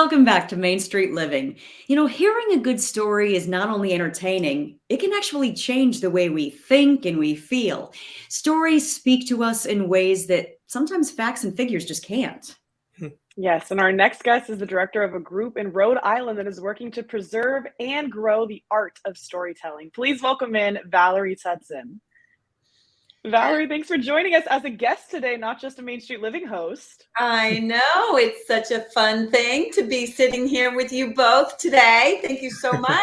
welcome back to Main Street Living. Hearing a good story is not only entertaining, it can actually change the way we think and we feel. Stories speak to us in ways that sometimes facts and figures just can't. Yes, and our next guest is the director of a group in Rhode Island that is working to preserve and grow the art of storytelling. Please welcome in Valerie Tutson. Valerie, thanks for joining us as a guest today, not just a Main Street Living host. I know. It's such a fun thing to be sitting here with you both today. Thank you so much.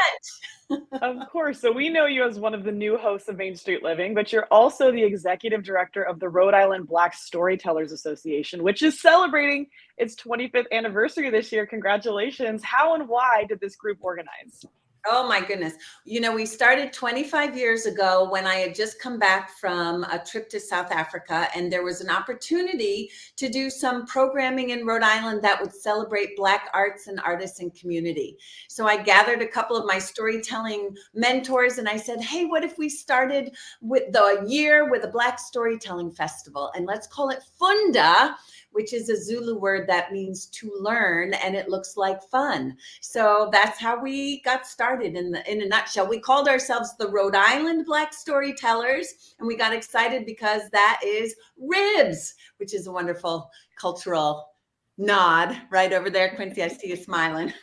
Of course. So we know you as one of the new hosts of Main Street Living, but you're also the executive director of the Rhode Island Black Storytellers Association, which is celebrating its 25th anniversary this year. Congratulations. How and why did this group organize? Oh my goodness. We started 25 years ago when I had just come back from a trip to South Africa, and there was an opportunity to do some programming in Rhode Island that would celebrate Black arts and artists and community. So I gathered a couple of my storytelling mentors and I said, hey, what if we started with the year with a Black Storytelling Festival, and let's call it Funda, which is a Zulu word that means to learn, and it looks like fun. So that's how we got started in a nutshell. We called ourselves the Rhode Island Black Storytellers, and we got excited because that is ribs, which is a wonderful cultural nod right over there. Quincy, I see you smiling.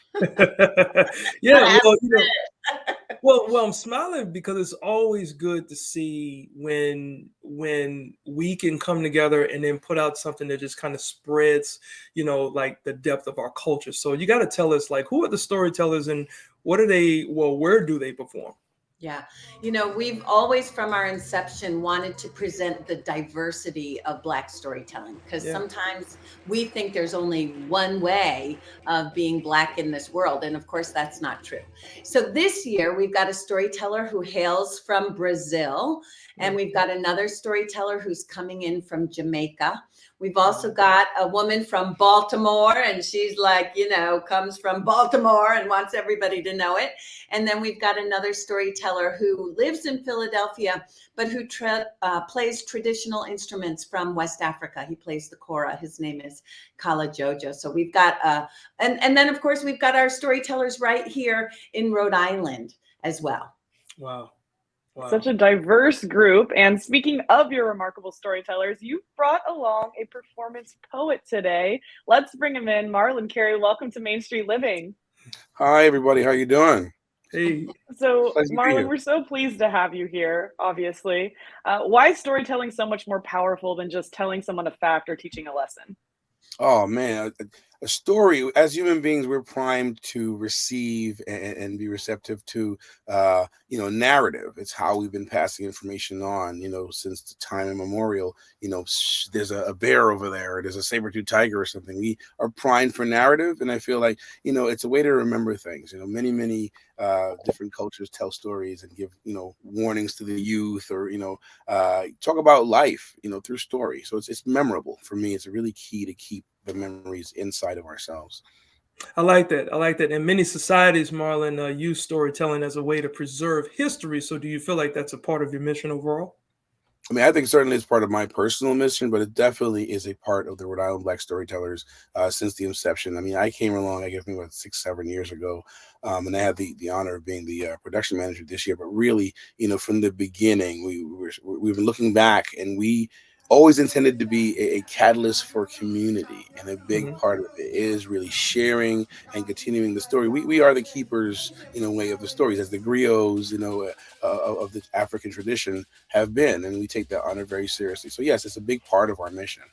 Yeah, well, I'm smiling because it's always good to see when we can come together and then put out something that just kind of spreads, like the depth of our culture. So you got to tell us, like, who are the storytellers and what are they? Well, where do they perform? Yeah. We've always from our inception wanted to present the diversity of Black storytelling, because sometimes we think there's only one way of being Black in this world. And of course, that's not true. So this year we've got a storyteller who hails from Brazil, and we've got another storyteller who's coming in from Jamaica. We've also got a woman from Baltimore, and she's like, comes from Baltimore and wants everybody to know it. And then we've got another storyteller who lives in Philadelphia, but who plays traditional instruments from West Africa. He plays the kora. His name is Kala Jojo. So we've got, and then of course, we've got our storytellers right here in Rhode Island as well. Wow. Such a diverse group. And speaking of your remarkable storytellers, you brought along a performance poet today. Let's bring him in. Marlon Casey, welcome to Main Street Living. Hi, everybody. How you doing? Hey. So, Marlon, we're so pleased to have you here, obviously. Why is storytelling so much more powerful than just telling someone a fact or teaching a lesson? Oh, man. A story, as human beings, we're primed to receive and be receptive to, narrative. It's how we've been passing information on, since the time immemorial. There's a bear over there, or there's a saber-toothed tiger or something. We are primed for narrative. And I feel like, it's a way to remember things. Many different cultures tell stories and give, warnings to the youth, or, talk about life, through story. So it's memorable for me. It's really key to keep the memories inside of ourselves. I like that. And many societies, Marlon, use storytelling as a way to preserve history. So do you feel like that's a part of your mission overall? I mean, I think certainly it's part of my personal mission, but it definitely is a part of the Rhode Island Black Storytellers since the inception. I mean, I came along, I guess, about 6-7 years ago, and I had the honor of being the production manager this year. But really, from the beginning, we've been looking back, and we always intended to be a catalyst for community, and a big part of it is really sharing and continuing the story. We are the keepers, in a way, of the stories, as the griots, of the African tradition have been, and we take that honor very seriously. So yes, it's a big part of our mission.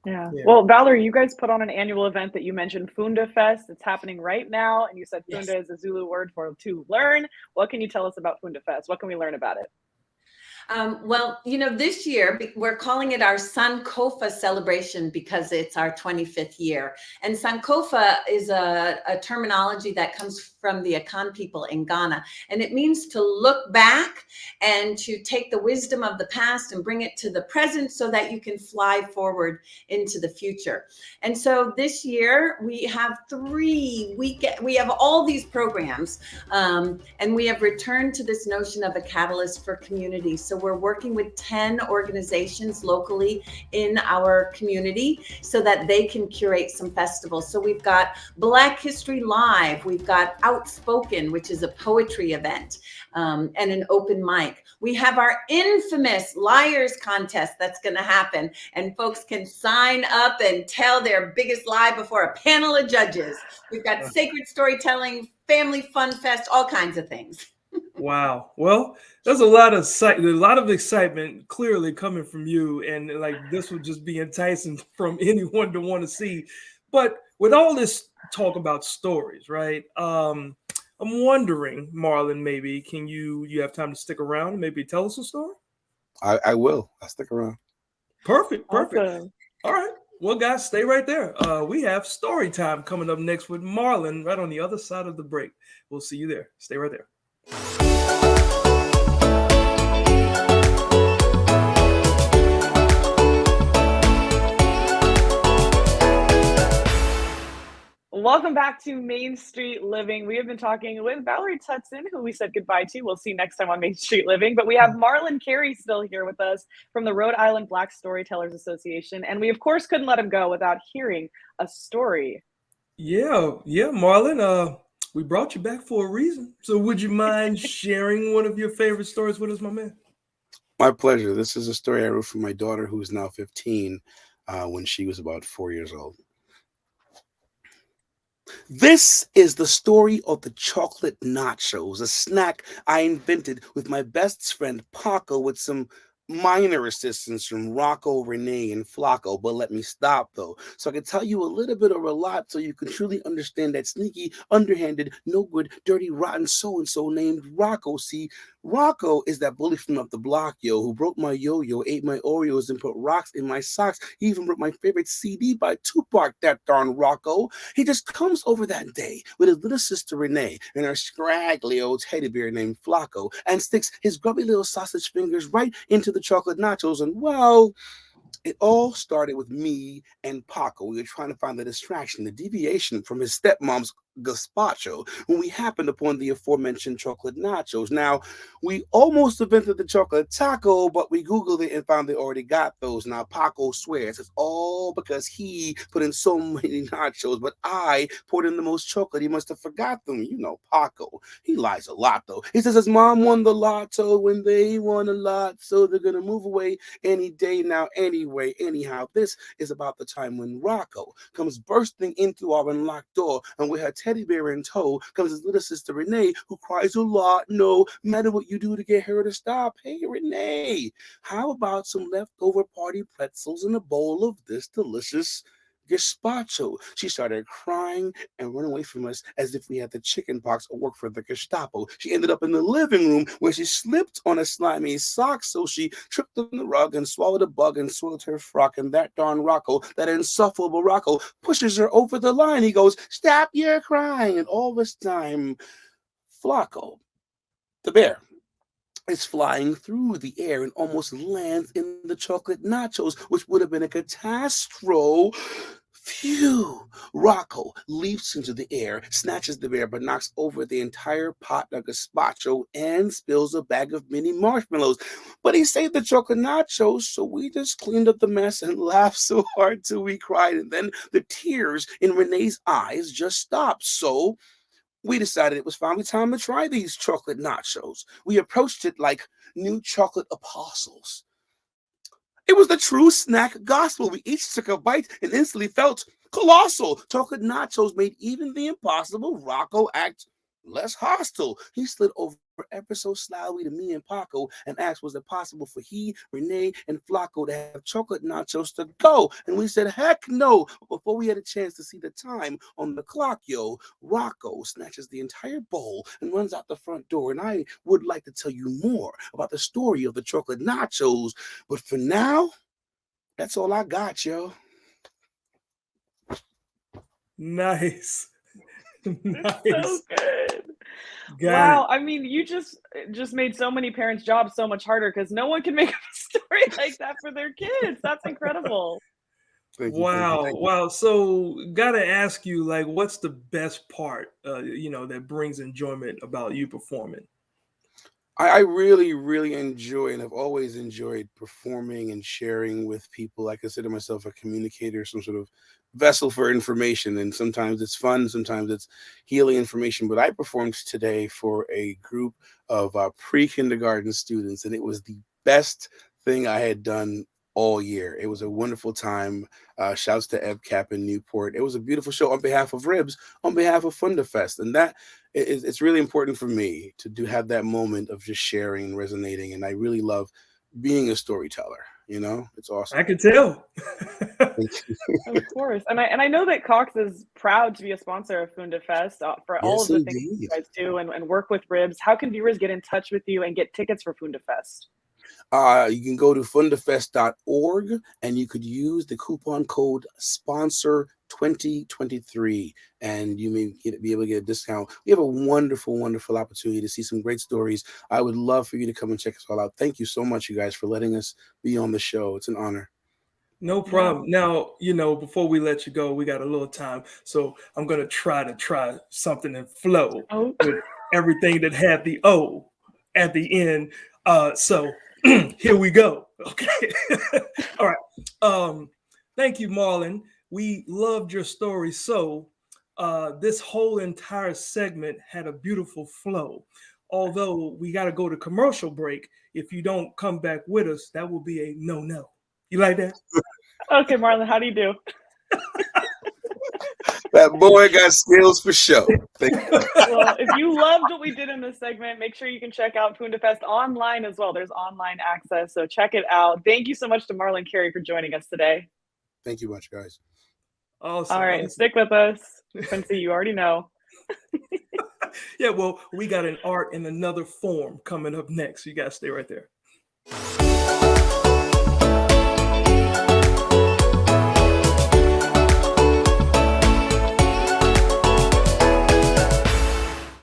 Yeah. Well, Valerie, you guys put on an annual event that you mentioned, Funda Fest. It's happening right now, and you said Funda is a Zulu word for to learn. What can you tell us about Funda Fest? What can we learn about it? Well, this year we're calling it our Sankofa celebration because it's our 25th year. And Sankofa is a terminology that comes from the Akan people in Ghana. And it means to look back and to take the wisdom of the past and bring it to the present so that you can fly forward into the future. And so this year we have we have all these programs, and we have returned to this notion of a catalyst for community. So we're working with 10 organizations locally in our community so that they can curate some festivals. So we've got Black History Live, we've got Outspoken, which is a poetry event, and an open mic. We have our infamous Liars Contest that's going to happen, and folks can sign up and tell their biggest lie before a panel of judges. We've got Sacred Storytelling, Family Fun Fest, all kinds of things. Wow. Well, there's a lot of excitement clearly coming from you, and like this would just be enticing from anyone to want to see. But with all this talk about stories, right? I'm wondering, Marlon, maybe you have time to stick around and maybe tell us a story? I will. I'll stick around. Perfect. Awesome. All right. Well, guys, stay right there. We have story time coming up next with Marlon right on the other side of the break. We'll see you there. Stay right there. Welcome back to Main Street Living. We have been talking with Valerie Tutson, who we said goodbye to. We'll see you next time on Main Street Living. But we have Marlon Casey still here with us from the Rhode Island Black Storytellers Association. And we, of course, couldn't let him go without hearing a story. Yeah, Marlon, we brought you back for a reason. So would you mind sharing one of your favorite stories with us, my man? My pleasure. This is a story I wrote for my daughter, who is now 15, when she was about 4 years old. This is the story of the chocolate nachos, a snack I invented with my best friend Paco with some minor assistance from Rocco, Renee, and Flacco. But let me stop, though, so I can tell you a little bit or a lot so you can truly understand that sneaky, underhanded, no good, dirty, rotten so-and-so named Rocco. See, Rocco is that bully from up the block, yo, who broke my yo-yo, ate my Oreos, and put rocks in my socks. He even broke my favorite CD by Tupac, that darn Rocco. He just comes over that day with his little sister Renee and her scraggly old teddy bear named Flacco and sticks his grubby little sausage fingers right into the chocolate nachos. And well, it all started with me and Paco. We were trying to find the distraction, the deviation from his stepmom's gazpacho when we happened upon the aforementioned chocolate nachos. Now, we almost invented the chocolate taco, but we Googled it and found they already got those. Now, Paco swears it's all because he put in so many nachos, but I poured in the most chocolate. He must have forgot them. You know, Paco. He lies a lot, though. He says his mom won the lotto when they won a lot, so they're going to move away any day now anyway. Anyhow, this is about the time when Rocco comes bursting into our unlocked door, and with her teddy bear in tow comes his little sister Renee, who cries a lot. No matter what you do to get her to stop. Hey, Renee, how about some leftover party pretzels and a bowl of this delicious gazpacho? She started crying and running away from us as if we had the chicken pox or work for the Gestapo. She ended up in the living room where she slipped on a slimy sock, so she tripped on the rug and swallowed a bug and soiled her frock. And that darn Rocco, that insufferable Rocco, pushes her over the line. He goes, "Stop your crying." And all this time, Flacco, the bear, is flying through the air and almost lands in the chocolate nachos, which would have been a catastrophe. Phew! Rocco leaps into the air, snatches the bear, but knocks over the entire pot of gazpacho and spills a bag of mini marshmallows. But he saved the chocolate nachos, so we just cleaned up the mess and laughed so hard till we cried. And then the tears in Renee's eyes just stopped. So we decided it was finally time to try these chocolate nachos. We approached it like new chocolate apostles. It was the true snack gospel. We each took a bite and instantly felt colossal. Chocolate nachos made even the impossible Rocco act less hostile. He slid over ever so slyly to me and Paco and asked, was it possible for he, Renee, and Flacco to have chocolate nachos to go? And we said, heck no. But before we had a chance to see the time on the clock, yo, Rocco snatches the entire bowl and runs out the front door. And I would like to tell you more about the story of the chocolate nachos. But for now, that's all I got, yo. Nice. It's so Nice. good. Got Wow. I mean, you just made so many parents' jobs so much harder because no one can make up a story like that for their kids. That's incredible. Thank you, thank you, Wow, thank you. wow. So, gotta ask you, like, what's the best part, that brings enjoyment about you performing? I really, really enjoy and have always enjoyed performing and sharing with people. I consider myself a communicator, some sort of vessel for information. And sometimes it's fun, sometimes it's healing information. But I performed today for a group of pre-kindergarten students, and it was the best thing I had done all year. It was a wonderful time. Shouts to EbCap in Newport. It was a beautiful show on behalf of Ribs, on behalf of Funda Fest. And it's really important for me to have that moment of just sharing and resonating. And I really love being a storyteller. It's awesome. I can tell. Thank you. Of course. And I know that Cox is proud to be a sponsor of Funda Fest for all Yes, of the things you indeed. guys do and work with Ribs. How can viewers get in touch with you and get tickets for Funda Fest? You can go to fundafest.org and you could use the coupon code sponsor 2023 and you may be able to get a discount. We have a wonderful, wonderful opportunity to see some great stories. I would love for you to come and check us all out. Thank you so much, you guys, for letting us be on the show. It's an honor. No problem. Now, before we let you go, we got a little time. So I'm going to try something in flow Oh, with everything that had the O at the end. So here we go. Okay. All right. Thank you, Marlon. We loved your story. So this whole entire segment had a beautiful flow. Although we got to go to commercial break. If you don't come back with us, that will be a no-no. You like that? okay, Marlon, how do you do? That boy got skills for show. Thank you. Well, if you loved what we did in this segment, make sure you can check out Funda Fest online as well. There's online access, so check it out. Thank you so much to Marlon Carey for joining us today. Thank you much, guys. Awesome. All right, stick with us. Quincy, you already know. Yeah, well, we got an art in another form coming up next. You got to stay right there.